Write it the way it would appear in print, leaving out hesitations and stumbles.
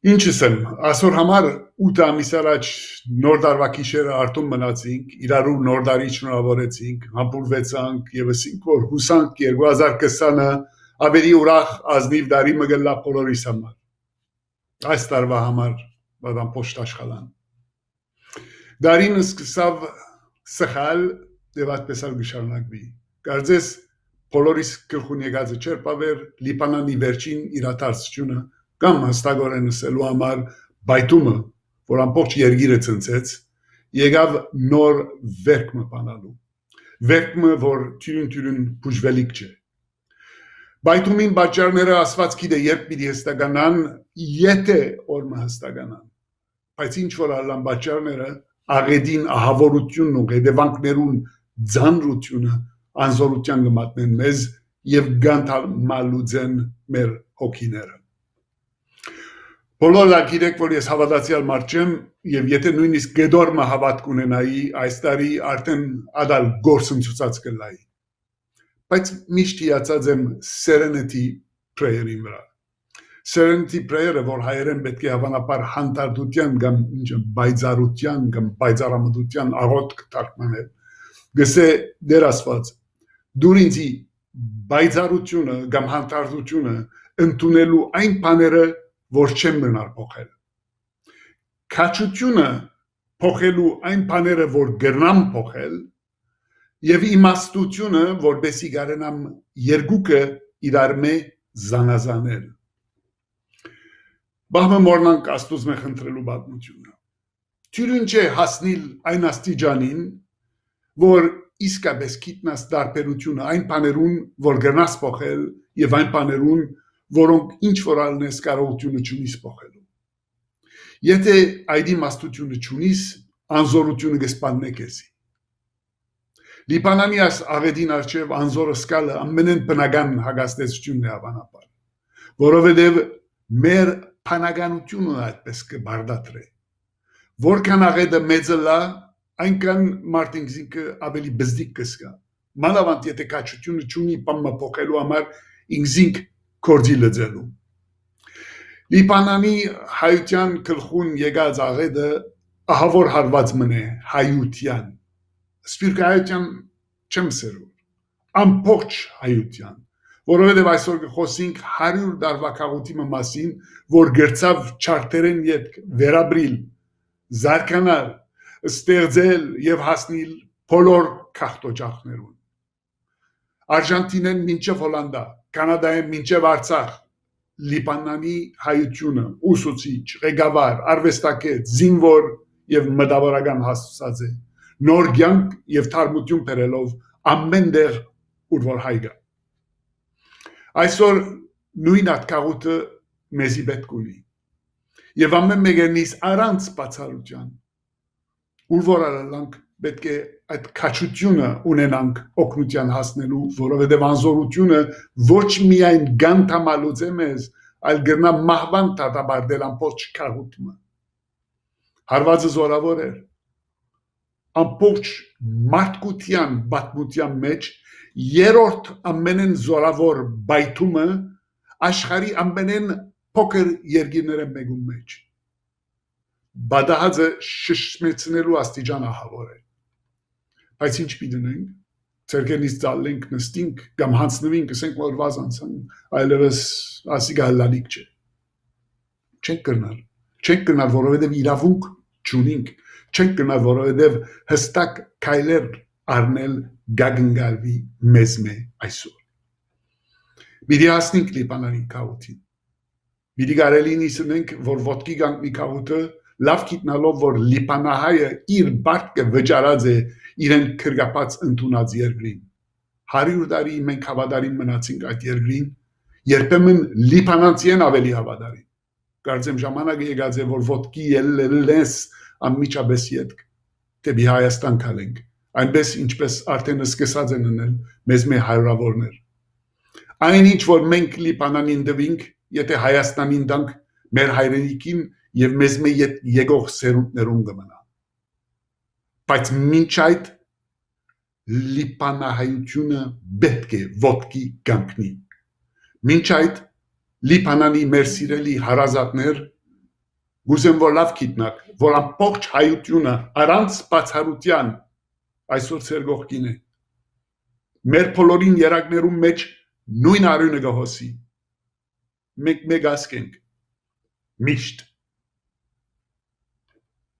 Ինչս եմ, ասոր համար 8 ամիս առաջ նոր դարվա գիշերը արտում մնացինք, իրարու նոր դարի շնորհավորեցինք, համբուրվեցանք եւ ասինք, որ հուսանք 2020-ը ավելի ուրախ ազնիվ դարի մգլա բոլորիս համար։ Այս տարվա համար բադամ փոշտ աշխալան։ Դարին սկսավ սխալ եւ այդպես էլ գշարունակվի։ Կարծես բոլորիս գլխուն եկածը չէր պավեր Լիբանանի վերջին իրադարձությունը կամ հստակորեն ասելու համար բայթումը, որ ամբողջ երկիրը ցնցեց, եկավ նոր վերքմը բանալու։ Վերքմը, որ թյուրին բուժվելիք չէ։ Բայթումին պատճառները ասված գիտե երբ պիտի հստականան, եթե օրը հստականան։ Բայց ինչ որ ալան պատճառները աղեդին ահավորությունն ու հետևանքներուն ձանրությունը անզորության կմատնեն մեզ եւ գանթալմալուձեն մեր հոգիները։ Բոլորը գիտեք, որ ես հավատացյալ մարդ չեմ եւ եթե նույնիսկ գեդորմը հավատք ունենայի, այս տարի արդեն ադալ գործընթաց կլայի։ Բայց միշտ հիացած եմ serenity prayer-ի վրա։ Serenity prayer-ը, որ հայերեն պետք է հավանաբար հանդարտության կամ բայձարության կամ բայձարամտության աղոթք թարգմանել, գսե դեր ասված, դուր ինձի բայձարությունը կամ հանդարտությունը ընդունելու այն բաները որ չեմ մնար փոխել։ Քաչությունը փոխելու այն բաները, որ գրնամ փոխել, եւ իմաստությունը, որբեսի գարենամ երկուքը իրար մե զանազանել։ Բահմը մորնանք աստուծմե խնդրելու պատմությունը։ Թյուրին չէ հասնիլ այն աստիճանին, որ իսկապես գիտնաս դարբերությունը այն բաներուն, որ գրնաս փոխել եւ այն բաներուն, որոնք ինչ որ ալնես կարողությունը չունիս փոխելու։ Եթե այդ իմաստությունը չունիս, անզորությունը կսպաննե քեզի։ Լիբանանի այս աղետին արչև անզորը սկալը ամենեն բնական հագաստեցությունն է հավանաբար, որովհետև մեր բանականությունը այդպես կբարդատրե։ Որքան աղետը մեծը լա, այնքան մարդին ինքը ավելի բզդիկ կսկա։ Մանավանդ եթե կաչությունը չունի բամը փոխելու համար ինքզինք կորձի լծելու։ Լիբանանի հայության գլխուն եկած աղետը ահավոր հարված մնե հայության։ Սպիրկը հայության չեմ սերուր, ամբողջ հայության, որովհետև այսօր կխոսենք 100 դարվա քաղաքի մասին, որ գրծավ չարտերեն ետք վերաբրիլ, զարգանալ, ստեղծել եւ հասնել բոլոր քաղաքտոճախներուն։ Արժանտինեն մինչև հոլանդա, Կանադայեն մինչև Արցախ, Լիբանանի հայությունը, ուսուցիչ, ղեկավար, արվեստագետ, զինվոր եւ մտավորական հասցած է, նոր կյանք եւ թարմություն բերելով ամեն դեր ուր որ հայ գա։ Այսօր նույն ատկաղուտը մեզի պետք ունի եւ ամեն մեկերնից առանց բացառության ուր որ արալանք պետք է այդ քաչությունը ունենանք օգնության հասնելու, որովհետև անզորությունը ոչ միայն գանթամալուց է մեզ, այլ գրնա մահվան դատաբարդել ամբողջ քաղուտը։ Հարվածը զորավոր էր։ Ամբողջ մարդկության պատմության մեջ երրորդ ամենեն զորավոր բայթումը աշխարհի ամենեն փոքր երկիրների մեկում մեջ։ Բադահածը շշմեցնելու աստիճան ահավոր է։ Բայց ինչ պիտենք, ծերկենից ծալենք նստինք, կամ հանցնվինք, ասենք որ վազ անցանք, այլևս ասիգա հլալիք չէ։ Չենք կրնալ, որովհետև իրավունք չունինք, չենք կրնալ, որովհետև հստակ քայլեր առնել գագնգալվի մեզ մե այսօր։ Պիտի հասնենք Լիբանանի քաղաքին։ Պիտի կարելի նիսնենք, որ ոտքի գանք մի քաղուտը լավ գիտնալով, որ Լիբանահայը իր բարտկը վճարած է իրեն քրգապած ընդունած երկրին։ 100 տարի մենք հավատարիմ մնացինք այդ երկրին, երբեմն լիբանանցիեն ավելի հավատարիմ։ Կարծեմ ժամանակը եկած է, որ ոտքի ելլես անմիջապես ետք դեպի Հայաստան քալենք, այնպես ինչպես արդեն սկսած են ունել մեզ մե հարյուրավորներ։ Այն ինչ որ մենք Լիբանանին դվինք, եթե Հայաստանին դանք մեր հայրենիքին եւ մեզ մե եկող սերունդներուն կմնա։ Բայց մինչ այդ լիբանահայությունը պետք է ոտքի կանգնի։ Մինչ այդ Լիբանանի մեր սիրելի հարազատներ գուզեմ որ լավ գիտնաք, որ ամբողջ հայությունը առանց բացառության այսօր ծեր կողքին է։ Մեր բոլորին երակներում մեջ նույն արյունը գահոսի։ Մեկ ասկենք միշտ